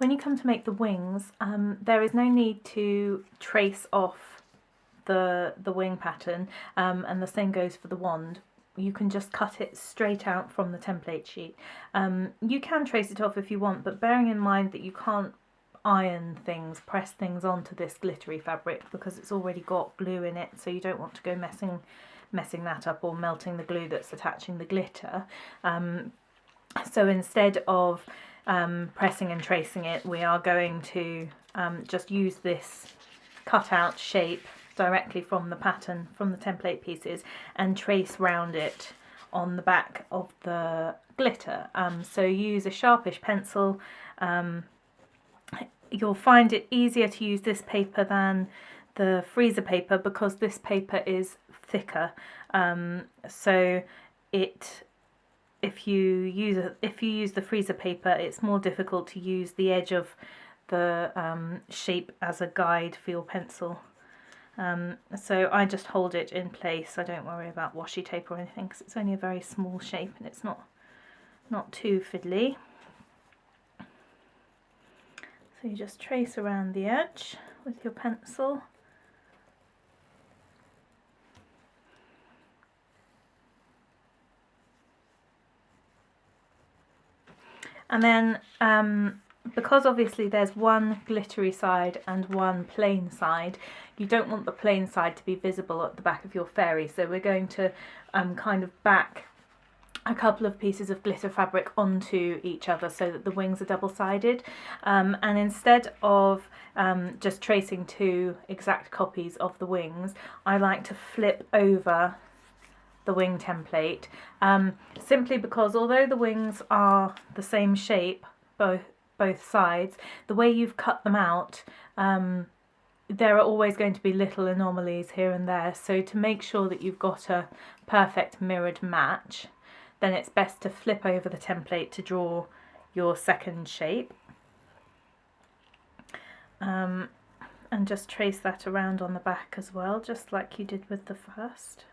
When you come to make the wings, there is no need to trace off the wing pattern, and the same goes for the wand. You can just cut it straight out from the template sheet. You can trace it off if you want, but bearing in mind that you can't iron things, press things onto this glittery fabric because it's already got glue in it, so you don't want to go messing that up or melting the glue that's attaching the glitter. So instead of pressing and tracing it, we are going to just use this cut out shape directly from the pattern, from the template pieces, and trace round it on the back of the glitter. So use a sharpish pencil. You'll find it easier to use this paper than the freezer paper because this paper is thicker. So if you use the freezer paper, it's more difficult to use the edge of the shape as a guide for your pencil. So I just hold it in place. I don't worry about washi tape or anything because it's only a very small shape and it's not too fiddly. So you just trace around the edge with your pencil. And then because obviously there's one glittery side and one plain side, you don't want the plain side to be visible at the back of your fairy, so we're going to kind of back a couple of pieces of glitter fabric onto each other so that the wings are double-sided, and instead of just tracing two exact copies of the wings, I like to flip over the wing template, simply because although the wings are the same shape both sides, the way you've cut them out, there are always going to be little anomalies here and there, so to make sure that you've got a perfect mirrored match, then it's best to flip over the template to draw your second shape, and just trace that around on the back as well, just like you did with the first.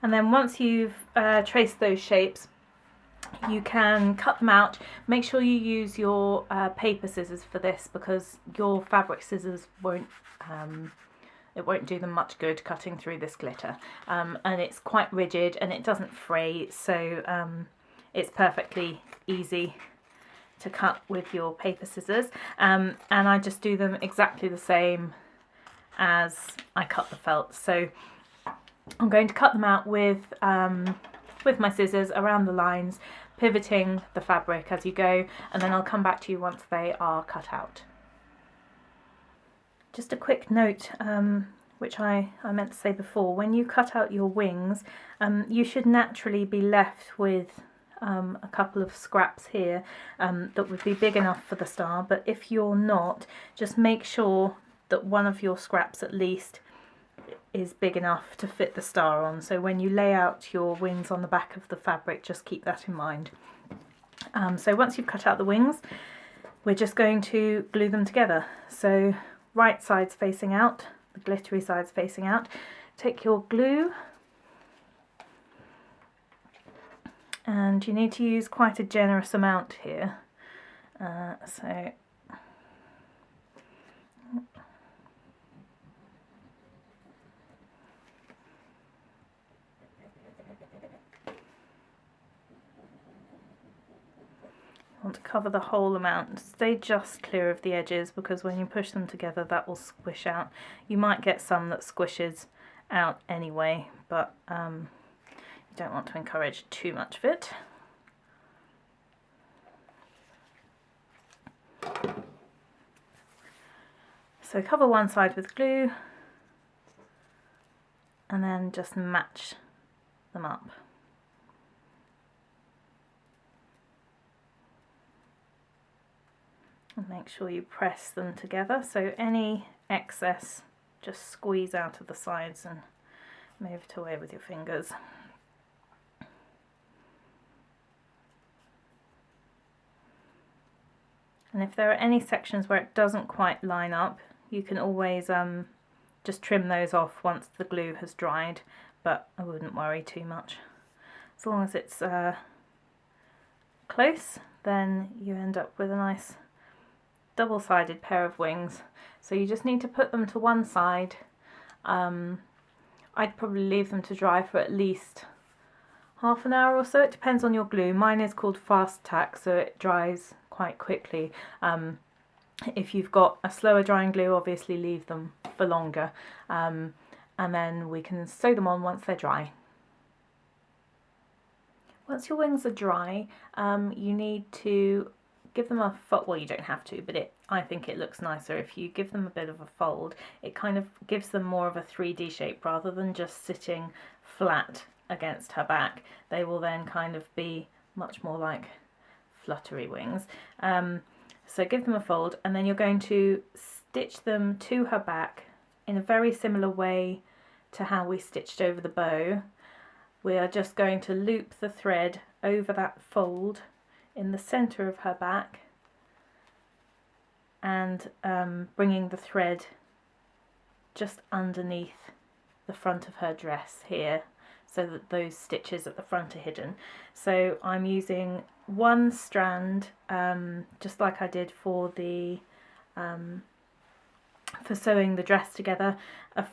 And then once you've traced those shapes, you can cut them out. Make sure you use your paper scissors for this because your fabric scissors won't do them much good cutting through this glitter. And it's quite rigid and it doesn't fray, so it's perfectly easy to cut with your paper scissors. And I just do them exactly the same as I cut the felt. So I'm going to cut them out with my scissors around the lines, pivoting the fabric as you go, and then I'll come back to you once they are cut out. Just a quick note, which I meant to say before, when you cut out your wings, you should naturally be left with a couple of scraps here that would be big enough for the star, but if you're not, just make sure that one of your scraps at least is big enough to fit the star on. So when you lay out your wings on the back of the fabric, just keep that in mind. So once you've cut out the wings, we're just going to glue them together. So right side's facing out, the glittery side's facing out. Take your glue, and you need to use quite a generous amount here. So want to cover the whole amount. Stay just clear of the edges because when you push them together that will squish out. You might get some that squishes out anyway, but you don't want to encourage too much of it. So cover one side with glue and then just match them up. And make sure you press them together, so any excess just squeeze out of the sides and move it away with your fingers. And if there are any sections where it doesn't quite line up, you can always just trim those off once the glue has dried, but I wouldn't worry too much. As long as it's close, then you end up with a nice double-sided pair of wings. So you just need to put them to one side. I'd probably leave them to dry for at least half an hour or so. It depends on your glue. Mine is called fast tack, so it dries quite quickly. If you've got a slower drying glue, obviously leave them for longer, and then we can sew them on once they're dry. Once your wings are dry, you need to give them a fold. Well, you don't have to, but I think it looks nicer if you give them a bit of a fold. It kind of gives them more of a 3D shape rather than just sitting flat against her back. They will then kind of be much more like fluttery wings. So give them a fold, and then you're going to stitch them to her back in a very similar way to how we stitched over the bow. We are just going to loop the thread over that fold in the centre of her back, and bringing the thread just underneath the front of her dress here, so that those stitches at the front are hidden. So I'm using one strand, just like I did for the for sewing the dress together,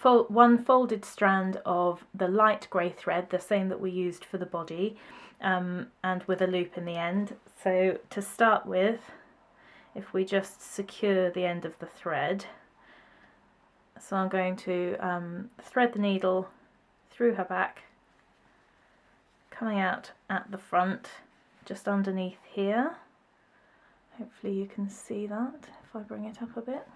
one folded strand of the light grey thread, the same that we used for the body, and with a loop in the end. So to start with, if we just secure the end of the thread, so I'm going to thread the needle through her back, coming out at the front, just underneath here. Hopefully you can see that if I bring it up a bit.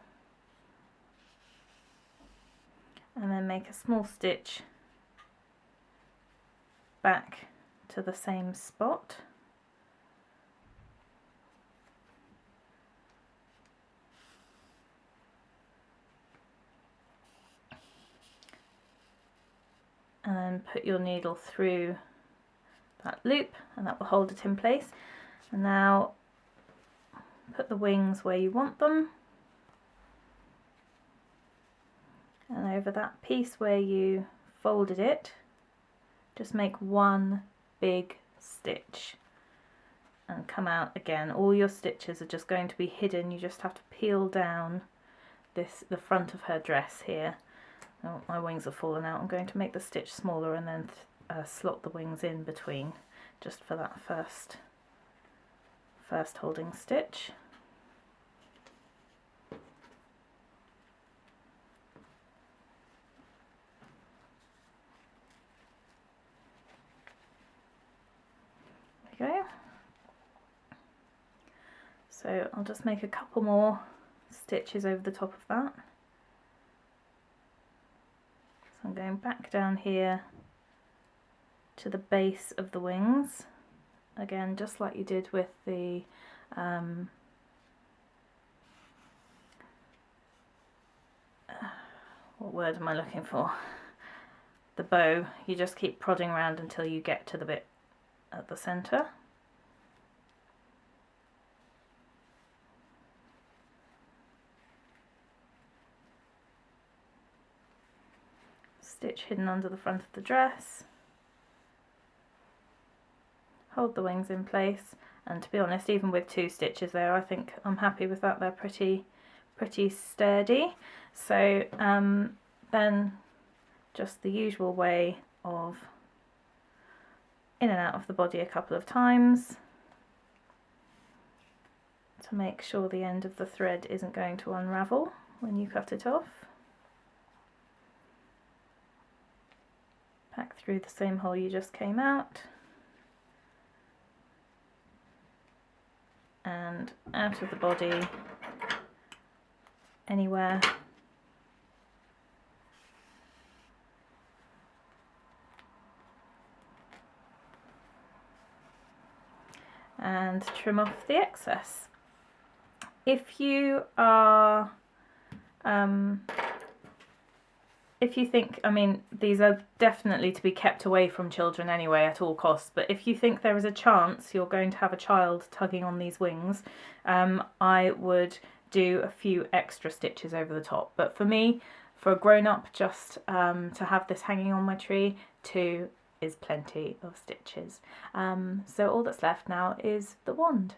And then make a small stitch back to the same spot. And then put your needle through that loop, and that will hold it in place. And now put the wings where you want them, and over that piece where you folded it, just make one big stitch and come out again. All your stitches are just going to be hidden. You just have to peel down the front of her dress here. Oh, my wings have fallen out. I'm going to make the stitch smaller and then slot the wings in between, just for that first holding stitch. There we go. So I'll just make a couple more stitches over the top of that. So I'm going back down here to the base of the wings, again just like you did with the what word am I looking for? The bow. You just keep prodding around until you get to the bit at the centre. Stitch hidden under the front of the dress. Hold the wings in place, and to be honest, even with 2 stitches there, I think I'm happy with that. They're pretty sturdy. So then just the usual way of in and out of the body a couple of times to make sure the end of the thread isn't going to unravel when you cut it off. Back through the same hole you just came out, and out of the body anywhere. And trim off the excess. If you are if you think, I mean, these are definitely to be kept away from children anyway at all costs, but if you think there is a chance you're going to have a child tugging on these wings, I would do a few extra stitches over the top. But for me, for a grown-up, just to have this hanging on my tree, 2 is plenty of stitches. So all that's left now is the wand.